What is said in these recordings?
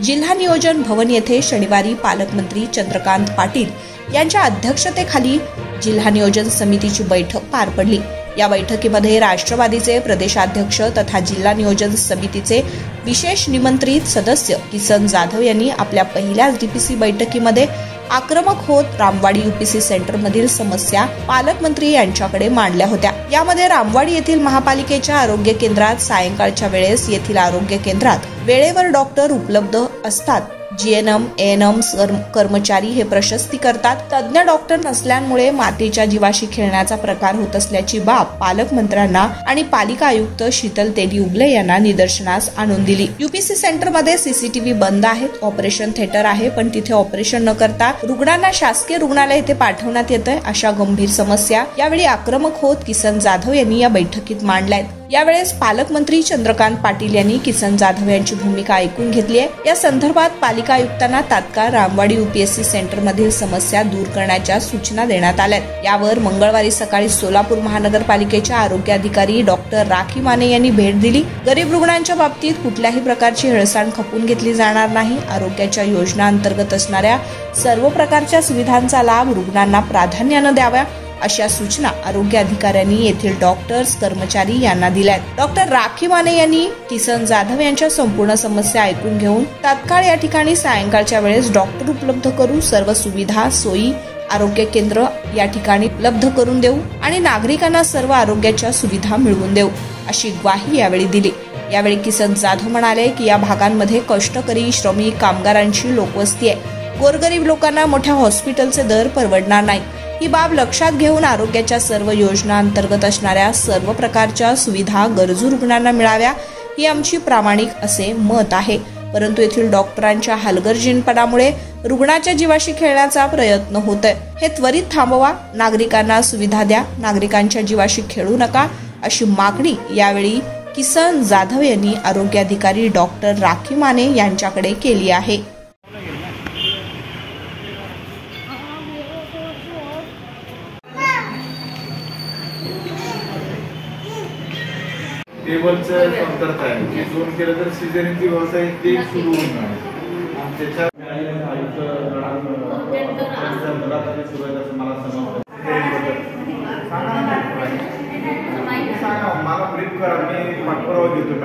जिल्हा नियोजन भवन येथे शनिवारी पालकमंत्री चंद्रकांत पाटील यांच्या अध्यक्षतेखाली जिल्हा नियोजन समितीची बैठक पार पडली। या बैठकीमध्ये राष्ट्रवादीचे प्रदेशाध्यक्ष तथा जिल्हा नियोजन समितीचे विशेष निमंत्रित सदस्य किसन जाधव यांनी आपल्या पहिल्याच डीपीसी बैठकीमध्ये आक्रमक होत रामवाडी यूपीसी सेंटर मधील समस्या पालकमंत्री यांच्याकडे मांडल्या होत्या। यामध्ये रामवाडी येथील महापालिकेच्या आरोग्य केंद्रात सायंकाळच्या वेळेस येथील आरोग्य केंद्रात वेळेवर डॉक्टर उपलब्ध असतात, जीएनएम एएनएम कर्मचारी हे प्रशस्ती करतात, तज्ञ डॉक्टर नसल्यामुळे मातेच्या जीवाशी खेळण्याचा प्रकार होत असल्याची बाब पालकमंत्र्यांना आणि पालिका आयुक्त शीतल तेली उगले यांना निदर्शनास आणून दिली। यूपीसी सेंटर मध्ये सीसीटीव्ही बंद आहेत, ऑपरेशन थिएटर आहे, पण तिथे ऑपरेशन न करता रुग्णांना शासकीय रुग्णालय येथे पाठवण्यात येतंय, अशा गंभीर समस्या यावेळी आक्रमक होत किसन जाधव यांनी या बैठकीत मांडल्यात। यावेळेस पालकमंत्री चंद्रकांत पाटील यांनी किसन जाधव यांची भूमिका ऐकून घेतली आहे। या संदर्भात पालिका आयुक्तांना तात्काळ रामवाडी यूपीएससी सेंटर मधील समस्या दूर करण्याच्या सूचना देण्यात आल्यात। यावर मंगळवारी सकाळी सोलापूर महानगरपालिकेच्या आरोग्य अधिकारी डॉक्टर राखी माने यांनी भेट दिली। गरीब रुग्णांच्या बाबतीत कुठल्याही प्रकारची हेळसांड खपून घेतली जाणार नाही। आरोग्याच्या योजना अंतर्गत असणाऱ्या सर्व प्रकारच्या सुविधांचा लाभ रुग्णांना प्राधान्याने द्यावा, अशा सूचना आरोग्य अधिकाऱ्यांनी येथील डॉक्टर्स कर्मचारी यांना दिल्यात। डॉक्टर राखी माने यांनी किसन जाधव यांच्या संपूर्ण समस्या ऐकून घेऊन तात्काळ या ठिकाणी सायंकाळच्या वेळेस डॉक्टर उपलब्ध करू, सर्व सुविधा सोयी आरोग्य केंद्र या ठिकाणी उपलब्ध करून देऊ आणि नागरिकांना सर्व आरोग्याच्या सुविधा मिळवून देऊ, अशी ग्वाही यावेळी दिली। यावेळी किसन जाधव म्हणाले की या भागांमध्ये कष्टकरी श्रमिक कामगारांची लोकवस्ती आहे। गोरगरीब लोकांना मोठ्या हॉस्पिटलचे दर परवडणार नाही। ही बाब लक्षात घेऊन आरोग्याच्या सर्व योजना अंतर्गत असणाऱ्या सर्व प्रकारच्या सुविधा गरजू रुग्णांना मिळाव्या, ही आमची प्रामाणिक असे मत आहे। परंतु येथील डॉक्टरांच्या हलगर्जीपणामुळे रुग्णाच्या जीवाशी खेळण्याचा प्रयत्न होतोय, हे त्वरित थांबवा, नागरिकांना सुविधा द्या, नागरिकांच्या जीवाशी खेळू नका, अशी मागणी यावेळी किसन जाधव यांनी आरोग्य अधिकारी डॉक्टर राखी माने यांच्याकडे केली आहे। टेबलचं कमतरता आहे, की दोन केलं तर सिझेरियनची व्यवस्था आहे ते सुरू होणार। त्याच्या मला सांगा, मला ब्रीफ करा, मी पाठपुरावा देतो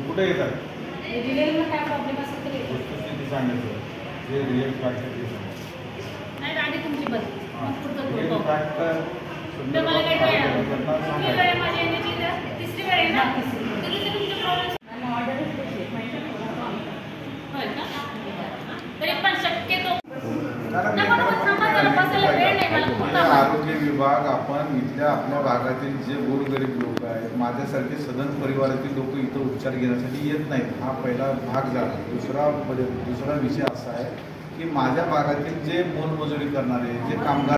कुठे येतात काय प्रॉब्लेम असेल तर सांगायचं जे रिअल नाही आणि तुमची तिसरी वेळ आहे ना, आरोग्य विभाग आपण इथल्या आपल्या भागातील जे गोरगरीब लोक आहेत, माझ्यासारखे सदन परिवारातील लोक इथं उपचार घेण्यासाठी येत नाहीत, हा पहिला भाग झाला। दुसरा विषय असा आहे की माझ्या भागातील जे मोलमजुरी करणारे जे कामगार